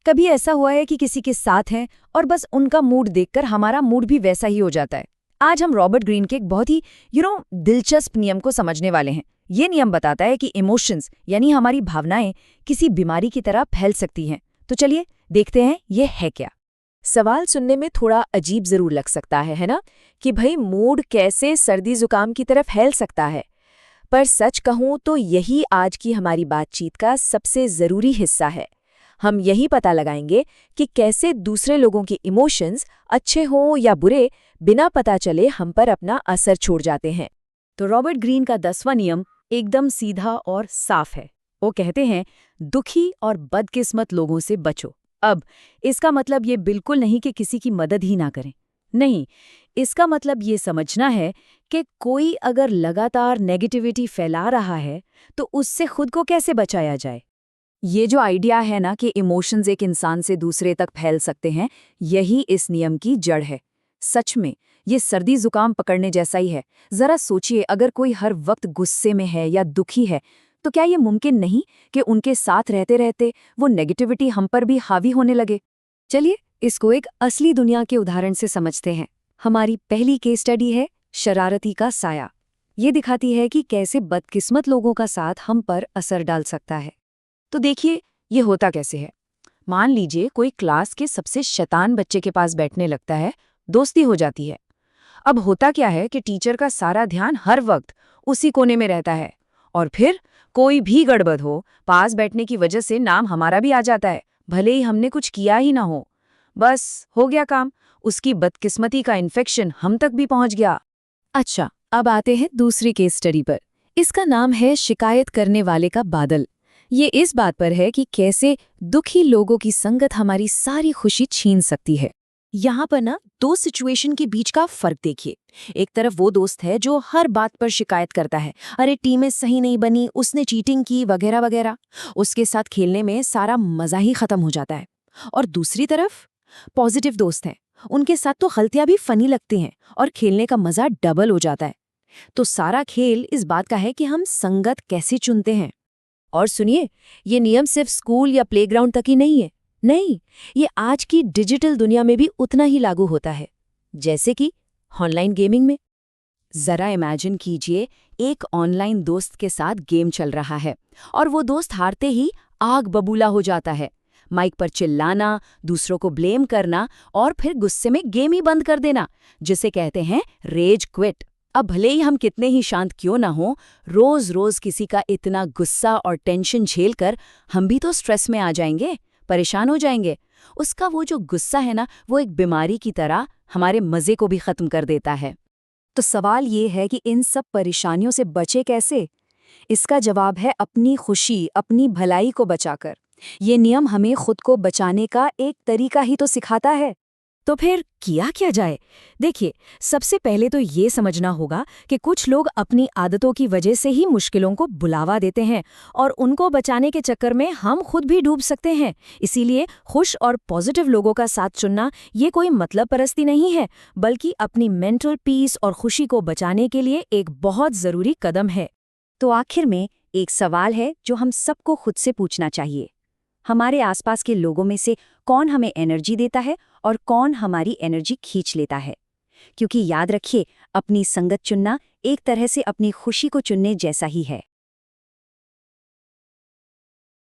कभी ऐसा हुआ है कि किसी के साथ हैं और बस उनका मूड देखकर हमारा मूड भी वैसा ही हो जाता है। आज हम रॉबर्ट ग्रीन के एक बहुत ही दिलचस्प नियम को समझने वाले हैं। ये नियम बताता है कि इमोशंस यानी हमारी भावनाएं किसी बीमारी की तरह फैल सकती हैं। तो चलिए देखते हैं ये है क्या। सवाल सुनने में थोड़ा अजीब जरूर लग सकता है ना, कि भाई मूड कैसे सर्दी जुकाम की तरफ फैल सकता है। पर सच कहूं तो यही आज की हमारी बातचीत का सबसे जरूरी हिस्सा है। हम यही पता लगाएंगे कि कैसे दूसरे लोगों के इमोशंस, अच्छे हों या बुरे, बिना पता चले हम पर अपना असर छोड़ जाते हैं। तो रॉबर्ट ग्रीन का 10वां नियम एकदम सीधा और साफ है। वो कहते हैं, दुखी और बदकिस्मत लोगों से बचो। अब इसका मतलब ये बिल्कुल नहीं कि किसी की मदद ही ना करें। नहीं, इसका मतलब ये समझना है कि कोई अगर लगातार नेगेटिविटी फैला रहा है तो उससे खुद को कैसे बचाया जाए। ये जो आइडिया है ना कि इमोशंस एक इंसान से दूसरे तक फैल सकते हैं, यही इस नियम की जड़ है। सच में ये सर्दी जुकाम पकड़ने जैसा ही है। जरा सोचिए, अगर कोई हर वक्त गुस्से में है या दुखी है तो क्या ये मुमकिन नहीं कि उनके साथ रहते रहते वो नेगेटिविटी हम पर भी हावी होने लगे। चलिए इसको एक असली दुनिया के उदाहरण से समझते हैं। हमारी पहली केस स्टडी है शरारती का साया। ये दिखाती है कि कैसे बदकिस्मत लोगों का साथ हम पर असर डाल सकता है। तो देखिए ये होता कैसे है। मान लीजिए कोई क्लास के सबसे शैतान बच्चे के पास बैठने लगता है, दोस्ती हो जाती है। अब होता क्या है कि टीचर का सारा ध्यान हर वक्त उसी कोने में रहता है, और फिर कोई भी गड़बड़ हो, पास बैठने की वजह से नाम हमारा भी आ जाता है, भले ही हमने कुछ किया ही ना हो। बस हो गया काम, उसकी बदकिस्मती का इन्फेक्शन हम तक भी पहुंच गया। अच्छा, अब आते हैं दूसरी केस स्टडी पर। इसका नाम है शिकायत करने वाले का बादल। ये इस बात पर है कि कैसे दुखी लोगों की संगत हमारी सारी खुशी छीन सकती है। यहाँ पर ना दो सिचुएशन के बीच का फर्क देखिए। एक तरफ वो दोस्त है जो हर बात पर शिकायत करता है, अरे टीमें सही नहीं बनी, उसने चीटिंग की, वगैरह वगैरह। उसके साथ खेलने में सारा मजा ही खत्म हो जाता है। और दूसरी तरफ पॉजिटिव दोस्त हैं, उनके साथ तो गलतियां भी फनी लगती हैं और खेलने का मजा डबल हो जाता है। तो सारा खेल इस बात का है कि हम संगत कैसे चुनते हैं। और सुनिए, ये नियम सिर्फ स्कूल या प्लेग्राउंड तक ही नहीं है। नहीं, ये आज की डिजिटल दुनिया में भी उतना ही लागू होता है, जैसे कि ऑनलाइन गेमिंग में। जरा इमेजिन कीजिए, एक ऑनलाइन दोस्त के साथ गेम चल रहा है और वो दोस्त हारते ही आग बबूला हो जाता है। माइक पर चिल्लाना, दूसरों को ब्लेम करना और फिर गुस्से में गेम ही बंद कर देना, जिसे कहते हैं रेज क्विट। अब भले ही हम कितने ही शांत क्यों ना हो, रोज रोज किसी का इतना गुस्सा और टेंशन झेलकर हम भी तो स्ट्रेस में आ जाएंगे, परेशान हो जाएंगे। उसका वो जो गुस्सा है ना, वो एक बीमारी की तरह हमारे मजे को भी खत्म कर देता है। तो सवाल ये है कि इन सब परेशानियों से बचे कैसे? इसका जवाब है अपनी खुशी, अपनी भलाई को बचाकर। ये नियम हमें खुद को बचाने का एक तरीका ही तो सिखाता है। तो फिर किया क्या जाए? देखिए, सबसे पहले तो ये समझना होगा कि कुछ लोग अपनी आदतों की वजह से ही मुश्किलों को बुलावा देते हैं और उनको बचाने के चक्कर में हम खुद भी डूब सकते हैं। इसीलिए खुश और पॉजिटिव लोगों का साथ चुनना ये कोई मतलब परस्ती नहीं है, बल्कि अपनी मेंटल पीस और खुशी को बचाने के लिए एक बहुत ज़रूरी कदम है। तो आखिर में एक सवाल है जो हम सबको खुद से पूछना चाहिए। हमारे आसपास के लोगों में से कौन हमें एनर्जी देता है और कौन हमारी एनर्जी खींच लेता है? क्योंकि याद रखिए, अपनी संगत चुनना एक तरह से अपनी खुशी को चुनने जैसा ही है।